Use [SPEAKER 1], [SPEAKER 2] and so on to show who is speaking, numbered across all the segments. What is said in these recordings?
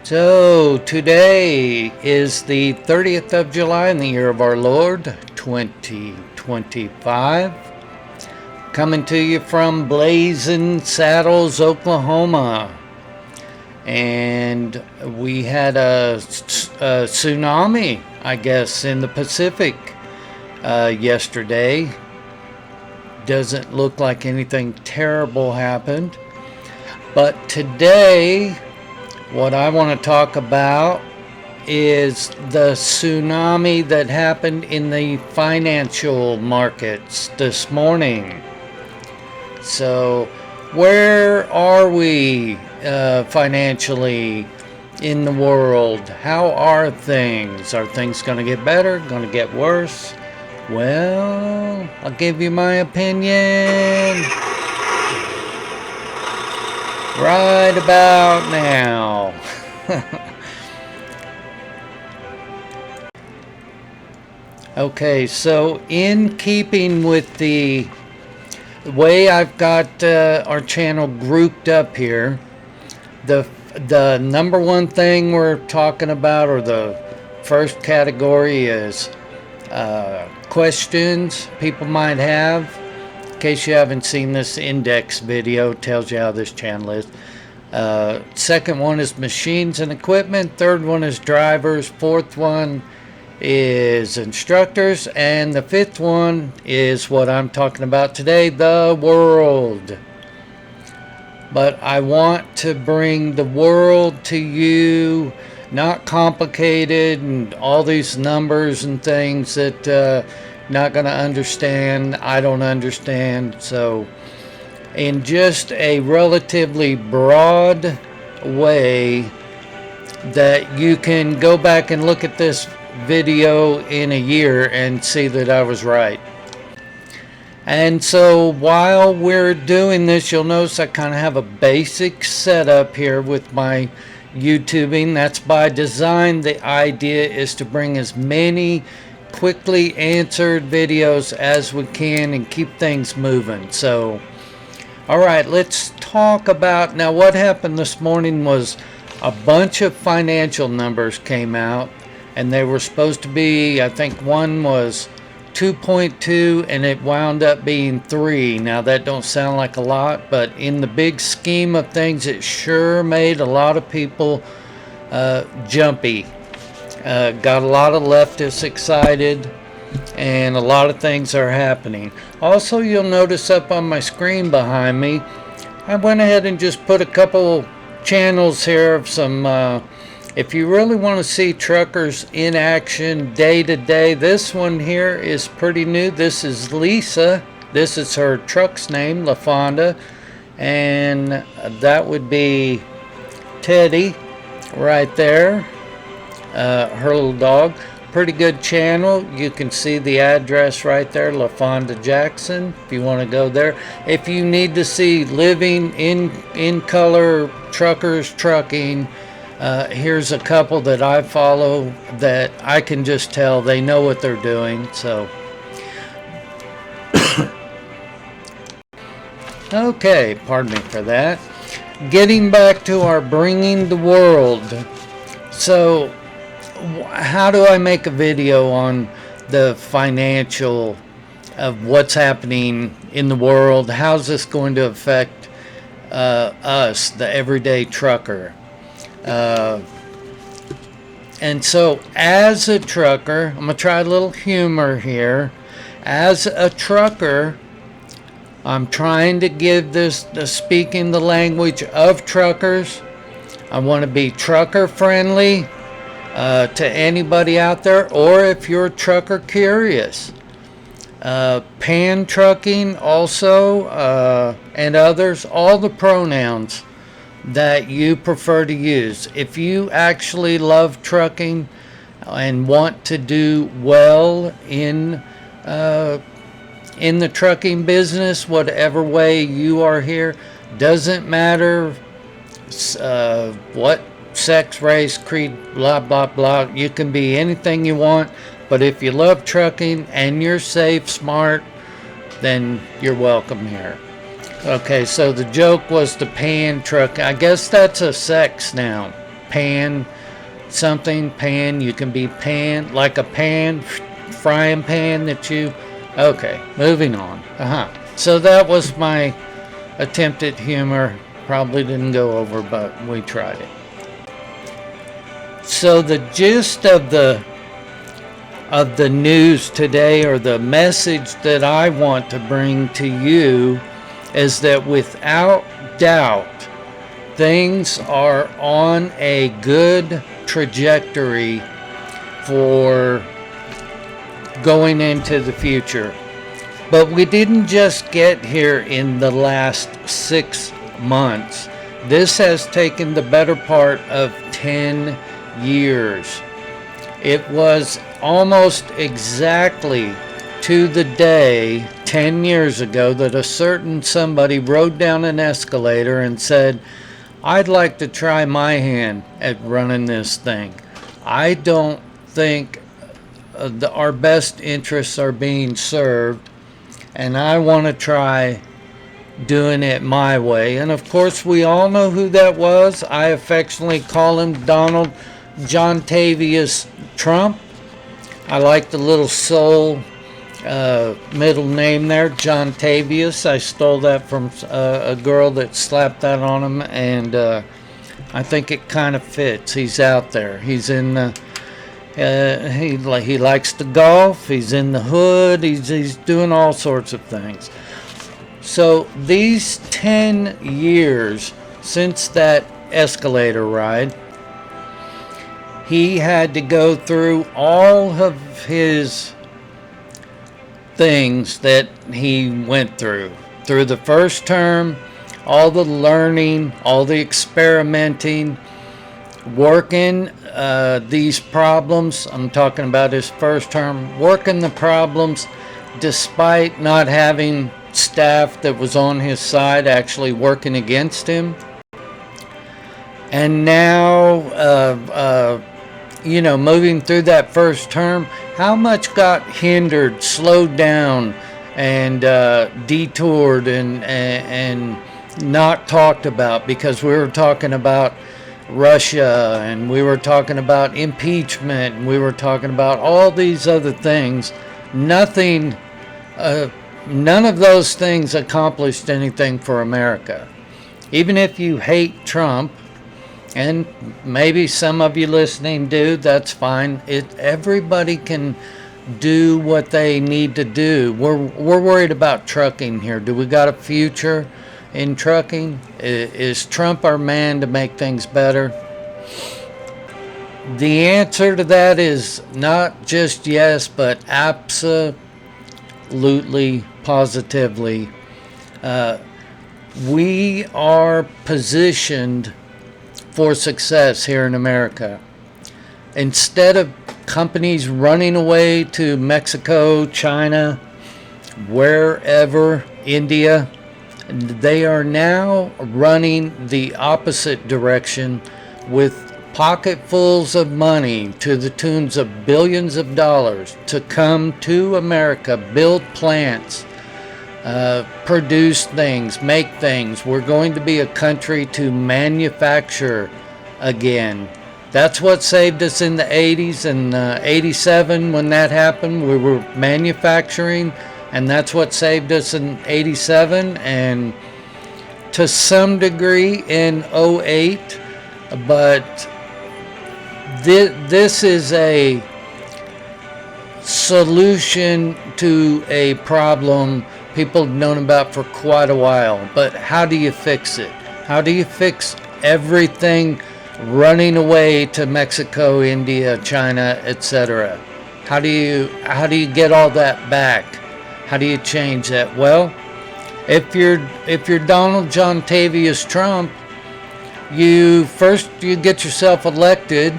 [SPEAKER 1] So today is the 30th of July in the year of our Lord 2025. Coming to you from Blazing Saddles, Oklahoma. And we had a tsunami, I guess, in the Pacific yesterday. Doesn't look like anything terrible happened. But today, what I want to talk about is the tsunami that happened in the financial markets this morning. So, where are we financially in the world? How are things? Are things going to get better? Going to get worse? Well, I'll give you my opinion right about now. Okay, so in keeping with the way I've got our channel grouped up here, the number one thing we're talking about, or the first category, is questions people might have. In case you haven't seen this index video, tells you how this channel is. Second one is machines and equipment. Third one is drivers. Fourth one is instructors. And the fifth one is what I'm talking about today, the world. But I want to bring the world to you, not complicated and all these numbers and things that not going to understand. I don't understand. So in just a relatively broad way that you can go back and look at this video in a year and see that I was right. And so while we're doing this, you'll notice I kind of have a basic setup here with my YouTubing. That's by design. The idea is to bring as many quickly answered videos as we can and keep things moving. So, all right, let's talk about, now what happened this morning was a bunch of financial numbers came out, and they were supposed to be, I think one was 2.2 and it wound up being 3. Now that don't sound like a lot, but in the big scheme of things, it sure made a lot of people jumpy. Got a lot of leftists excited, and a lot of things are happening. Also, you'll notice up on my screen behind me, I went ahead and just put a couple channels here of some, if you really want to see truckers in action day to day, this one here is pretty new. This is Lisa. This is her truck's name, LaFonda, and that would be Teddy right there. Her little dog. Pretty good channel. You can see the address right there, LaFonda Jackson, if you want to go there. If you need to see living in color truckers trucking, here's a couple that I follow that I can just tell they know what they're doing. So okay, pardon me for that. Getting back to our bringing the world. So how do I make a video on the financial of what's happening in the world? How's this going to affect us, the everyday trucker? And so as a trucker, I'm going to try a little humor here. As a trucker, I'm trying to give this, speaking the language of truckers. I want to be trucker friendly. To anybody out there, or if you're trucker curious, pan trucking also, and others, all the pronouns that you prefer to use. If you actually love trucking and want to do well in the trucking business, whatever way you are here, doesn't matter what sex, race, creed, blah, blah, blah. You can be anything you want, but if you love trucking and you're safe, smart, then you're welcome here. Okay, so the joke was the pan truck. I guess that's a sex now. pan something, pan, you can be pan, like a pan, frying pan that you, okay, moving on. So that was my attempt at humor. Probably didn't go over, but we tried it. So the gist of the news today, or the message that I want to bring to you, is that without doubt, things are on a good trajectory for going into the future. But we didn't just get here in the last 6 months. This has taken the better part of 10 years. It was almost exactly to the day 10 years ago that a certain somebody rode down an escalator and said, I'd like to try my hand at running this thing. I don't think our best interests are being served, and I want to try doing it my way. And of course, we all know who that was. I affectionately call him Donald John Tavius Trump. I like the little soul middle name there, John Tavius. I stole that from a girl that slapped that on him, and I think it kind of fits. He's out there. He's in the he likes to golf. He's in the hood. He's doing all sorts of things. So these 10 years since that escalator ride, he had to go through all of his things that he went through the first term, all the learning, all the experimenting, working these problems. I'm talking about his first term, working the problems despite not having staff that was on his side actually working against him. And now, moving through that first term, how much got hindered, slowed down, and detoured and not talked about, because we were talking about Russia, and we were talking about impeachment, and we were talking about all these other things. None of those things accomplished anything for America. Even if you hate Trump, and maybe some of you listening do, that's fine. Everybody can do what they need to do. We're worried about trucking here. Do we got a future in trucking? Is Trump our man to make things better? The answer to that is not just yes, but absolutely, positively. We are positioned for success here in America. Instead of companies running away to Mexico, China, wherever, India, they are now running the opposite direction with pocketfuls of money to the tunes of billions of dollars to come to America, build plants, produce things, make things. We're going to be a country to manufacture again. That's what saved us in the 80s and 87 when that happened. We were manufacturing, and that's what saved us in 87 and to some degree in 08. But this is a solution to a problem people have known about for quite a while. But how do you fix it? How do you fix everything running away to Mexico, India, China, etc.? How do you get all that back? How do you change that? Well, if you're Donald John Tavius Trump, you get yourself elected,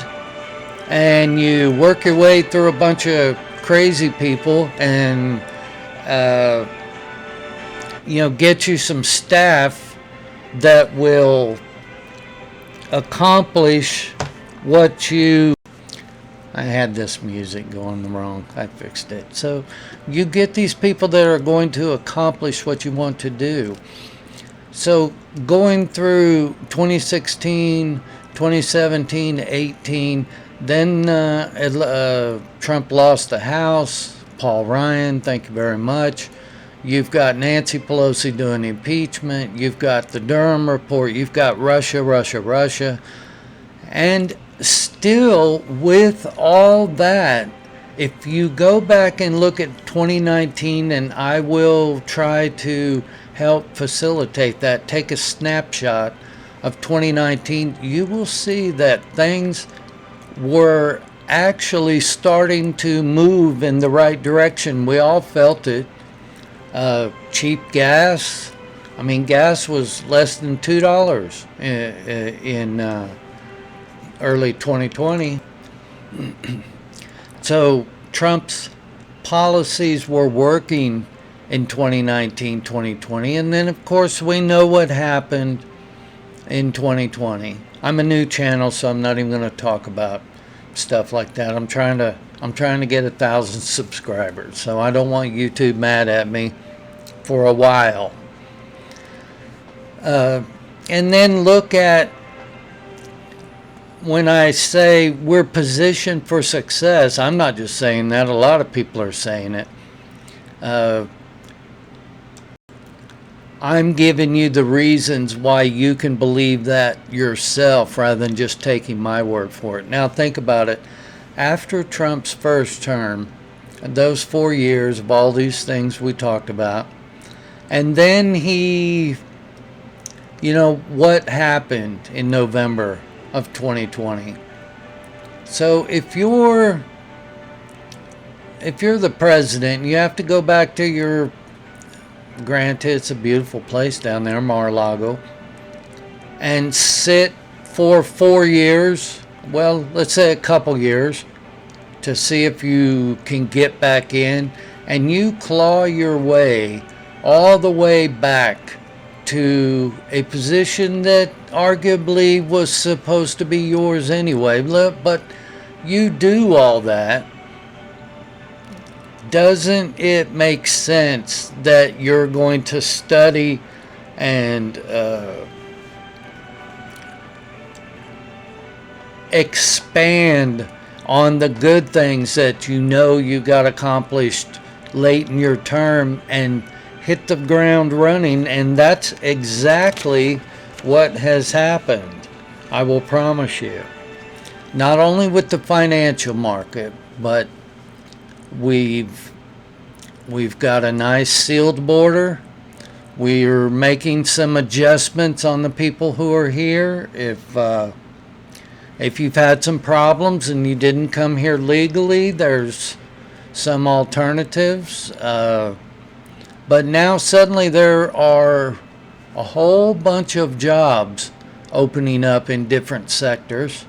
[SPEAKER 1] and you work your way through a bunch of crazy people, and get you some staff that will accomplish what you... I had this music going wrong. I fixed it. So you get these people that are going to accomplish what you want to do. So going through 2016, 2017 to 18. Then Trump lost the House. Paul Ryan, thank you very much. You've got Nancy Pelosi doing impeachment. You've got the Durham report. You've got Russia. And still, with all that, if you go back and look at 2019, and I will try to help facilitate that, take a snapshot of 2019, you will see that things were actually starting to move in the right direction. We all felt it. Cheap gas. I mean, gas was less than $2 in early 2020. So Trump's policies were working in 2019, 2020. And then, of course, we know what happened in 2020. I'm a new channel, so I'm not even going to talk about stuff like that. I'm trying to get 1,000 subscribers, so I don't want YouTube mad at me for a while. And then look at, when I say we're positioned for success, I'm not just saying that. A lot of people are saying it. I'm giving you the reasons why you can believe that yourself rather than just taking my word for it. Now think about it. After Trump's first term, those 4 years of all these things we talked about, and then what happened in November of 2020. So if you're the president, you have to go back to your, granted it's a beautiful place down there, Mar-a-Lago, and sit for 4 years, well, let's say a couple years, to see if you can get back in, and you claw your way all the way back to a position that arguably was supposed to be yours anyway. But you do all that. Doesn't it make sense that you're going to study and expand on the good things that you got accomplished late in your term and hit the ground running? And that's exactly what has happened, I will promise you. Not only with the financial market, but we've got a nice sealed border. We're making some adjustments on the people who are here. If you've had some problems and you didn't come here legally, there's some alternatives. But now suddenly there are a whole bunch of jobs opening up in different sectors.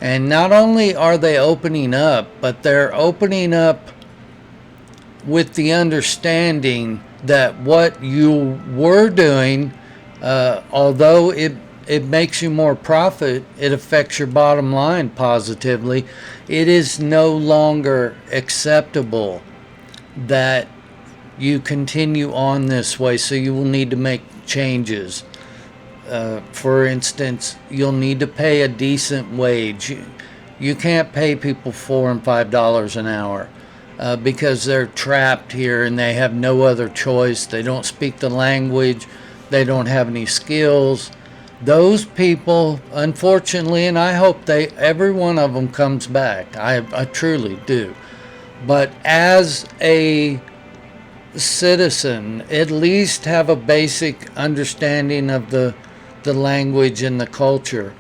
[SPEAKER 1] And not only are they opening up, but they're opening up with the understanding that what you were doing, although it makes you more profit, it affects your bottom line positively, it is no longer acceptable that you continue on this way, so you will need to make changes. For instance, you'll need to pay a decent wage. You can't pay people $4 and $5 an hour because they're trapped here and they have no other choice. They don't speak the language. They don't have any skills. Those people, unfortunately, and I hope every one of them comes back. I truly do. But as a citizen, at least have a basic understanding of the language and the culture.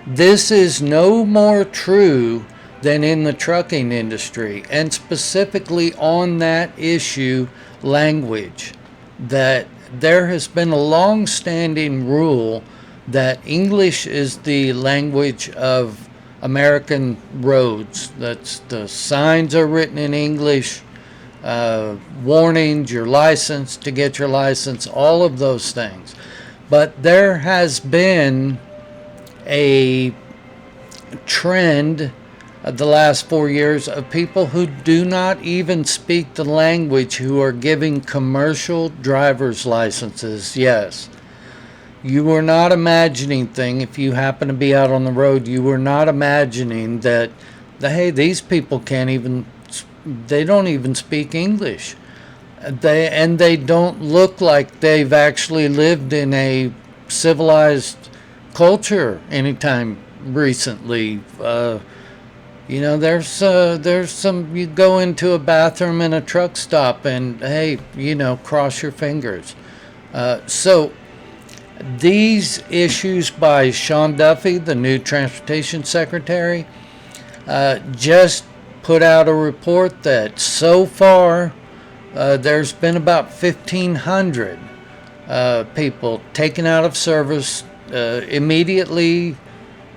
[SPEAKER 1] This is no more true than in the trucking industry, and specifically on that issue, language, that there has been a long-standing rule that English is the language of American roads. That's the signs are written in English, warnings, your license, to get your license, all of those things. But there has been a trend of the last 4 years of people who do not even speak the language who are giving commercial driver's licenses. Yes, You were not imagining if you happen to be out on the road, you were not imagining that, hey, these people they don't even speak English. They don't look like they've actually lived in a civilized culture anytime recently. There's some, you go into a bathroom in a truck stop and, hey, cross your fingers. So these issues by Sean Duffy, the new transportation secretary, just put out a report that so far there's been about 1,500 people taken out of service immediately,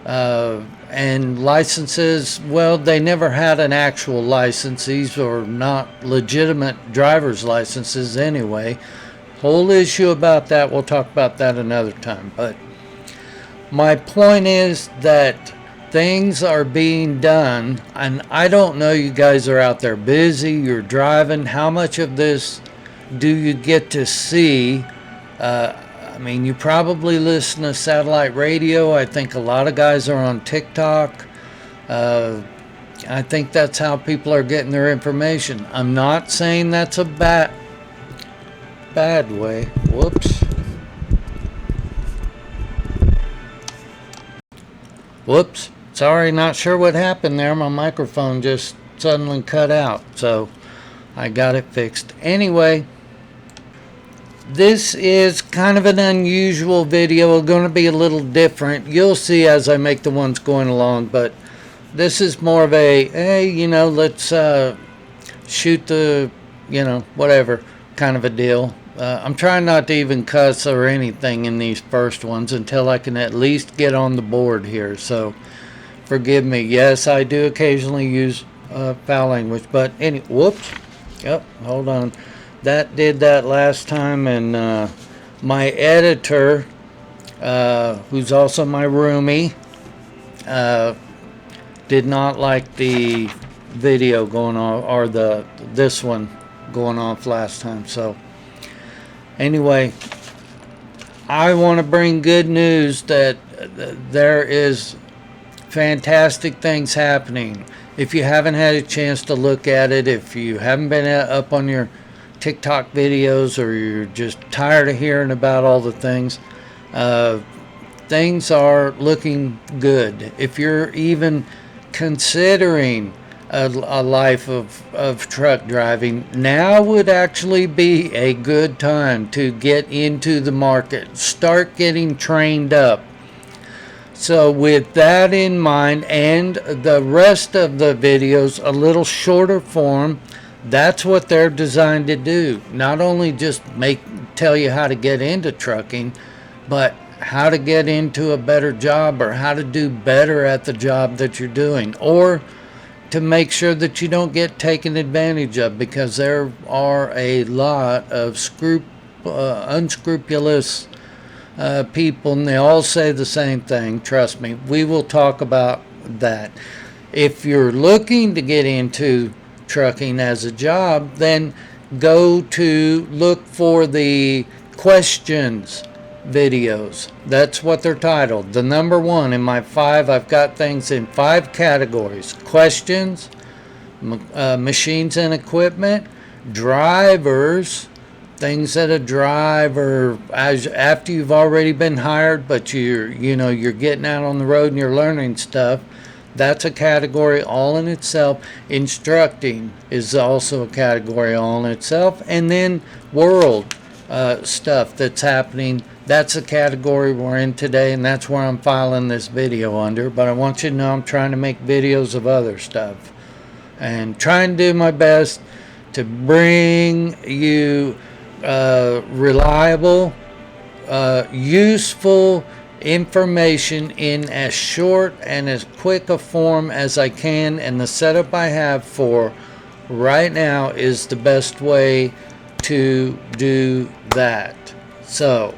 [SPEAKER 1] and licenses, well, they never had an actual license. These are not legitimate driver's licenses anyway. Whole issue about that, we'll talk about that another time. But my point is that things are being done, and I don't know, you guys are out there busy, you're driving, how much of this do you get to see? You probably listen to satellite radio. I think a lot of guys are on TikTok. I think that's how people are getting their information. I'm not saying that's a bad way. Whoops. Sorry, not sure what happened there. My microphone just suddenly cut out, so I got it fixed. Anyway, this is kind of an unusual video. It's going to be a little different. You'll see as I make the ones going along, but this is more of a, hey, let's shoot the, whatever kind of a deal. I'm trying not to even cuss or anything in these first ones until I can at least get on the board here, so forgive me. Yes, I do occasionally use foul language, but whoops. Yep, hold on. That did that last time, and my editor, who's also my roomie, did not like the video going on, or this one going off last time. So anyway, I want to bring good news that there is fantastic things happening. If you haven't had a chance to look at it, if you haven't been up on your TikTok videos, or you're just tired of hearing about all the things, things are looking good. If you're even considering a life of truck driving, now would actually be a good time to get into the market, start getting trained up. So with that in mind, and the rest of the videos a little shorter form, that's what they're designed to do. Not only just tell you how to get into trucking, but how to get into a better job, or how to do better at the job that you're doing, or to make sure that you don't get taken advantage of, because there are a lot of unscrupulous people, and they all say the same thing. Trust me, we will talk about that. If you're looking to get into trucking as a job, then go to look for the questions videos. That's what they're titled. The number one in my 5, I've got things in 5 categories: questions, machines and equipment, drivers, things that a driver, after you've already been hired, but you're getting out on the road and you're learning stuff. That's a category all in itself. Instructing is also a category all in itself. And then world stuff that's happening, that's a category we're in today, and that's where I'm filing this video under. But I want you to know I'm trying to make videos of other stuff, and trying to do my best to bring you reliable, useful information in as short and as quick a form as I can. And the setup I have for right now is the best way to do that. So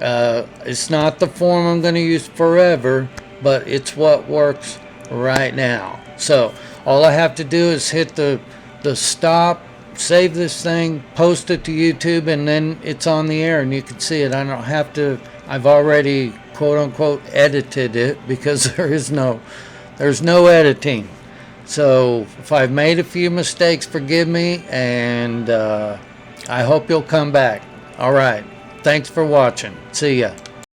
[SPEAKER 1] it's not the form I'm going to use forever, but it's what works right now. So all I have to do is hit the stop, save this thing, post it to YouTube, and then it's on the air and you can see it. I I've already quote unquote edited it because there's no editing. So if I've made a few mistakes, forgive me, and I hope you'll come back. All right. Thanks for watching. See ya.